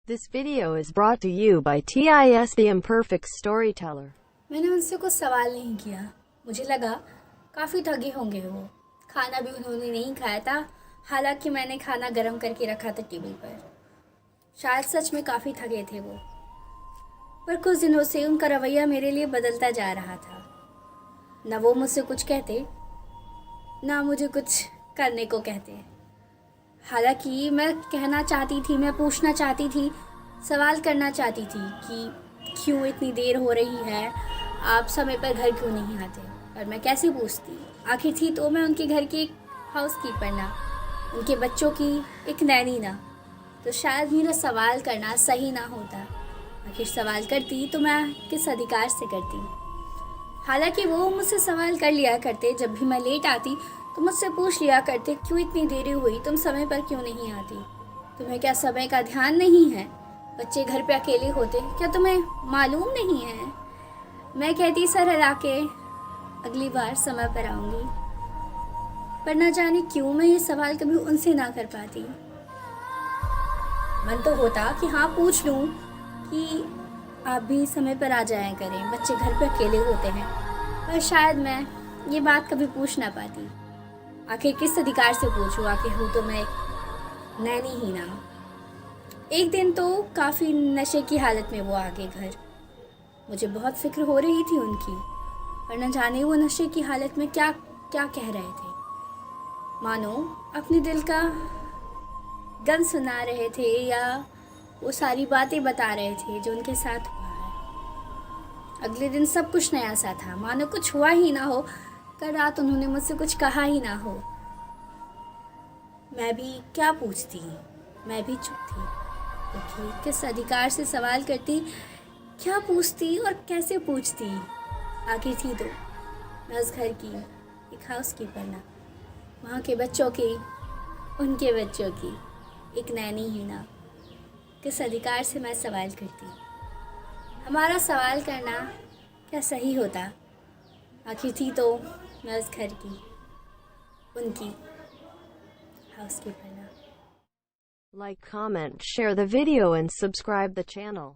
This video is brought to you by TIS The Imperfect Storyteller। मैंने उनसे कुछ सवाल नहीं किया। मुझे लगा काफ़ी थके होंगे वो। खाना भी उन्होंने नहीं खाया था, हालांकि मैंने खाना गर्म करके रखा था टेबल पर। शायद सच में काफ़ी थके थे वो, पर कुछ दिनों से उनका रवैया मेरे लिए बदलता जा रहा था। न वो मुझसे कुछ कहते, ना मुझे कुछ करने को कहते। हालांकि मैं कहना चाहती थी, मैं पूछना चाहती थी, सवाल करना चाहती थी कि क्यों इतनी देर हो रही है, आप समय पर घर क्यों नहीं आते। और मैं कैसे पूछती, आखिर थी तो मैं उनके घर की एक हाउसकीपर ना, उनके बच्चों की एक नैनी ना, तो शायद मेरा सवाल करना सही ना होता। आखिर सवाल करती तो मैं किस अधिकार से करती। हालांकि वो मुझसे सवाल कर लिया करते, जब भी मैं लेट आती तो मुझसे पूछ लिया करते, क्यों इतनी देरी हुई, तुम समय पर क्यों नहीं आती, तुम्हें क्या समय का ध्यान नहीं है, बच्चे घर पे अकेले होते, क्या तुम्हें मालूम नहीं है। मैं कहती सर हिला के, अगली बार समय पर आऊँगी। पर न जाने क्यों मैं ये सवाल कभी उनसे ना कर पाती। मन तो होता कि हाँ पूछ लूँ कि आप भी समय पर आ जाया करें, बच्चे घर पे अकेले होते हैं, पर शायद मैं ये बात कभी पूछ ना पाती। आखिर किस अधिकार से पूछूं, आखिर हूँ तो मैं नैनी ही ना। एक दिन तो काफ़ी नशे की हालत में वो आ गए घर। मुझे बहुत फिक्र हो रही थी उनकी, पर न जाने वो नशे की हालत में क्या क्या कह रहे थे। मानो अपने दिल का गम सुना रहे थे, या वो सारी बातें बता रहे थे जो उनके साथ हुआ है। अगले दिन सब कुछ नया सा था, मानो कुछ हुआ ही ना हो। कल रात उन्होंने मुझसे कुछ कहा ही ना हो। मैं भी क्या पूछती, मैं भी चुप थी, क्योंकि किस अधिकार से सवाल करती, क्या पूछती और कैसे पूछती। आखिर थी तो मैं उस घर की एक हाउसकीपर ना, वहाँ के बच्चों की, उनके बच्चों की एक नैनी ही ना। किस अधिकार से मैं सवाल करती। हमारा सवाल करना क्या सही होता। आखिर थी तो मैं उस घर की, उनकी हाउसकीपर ना। Like, comment, share the video and subscribe the channel।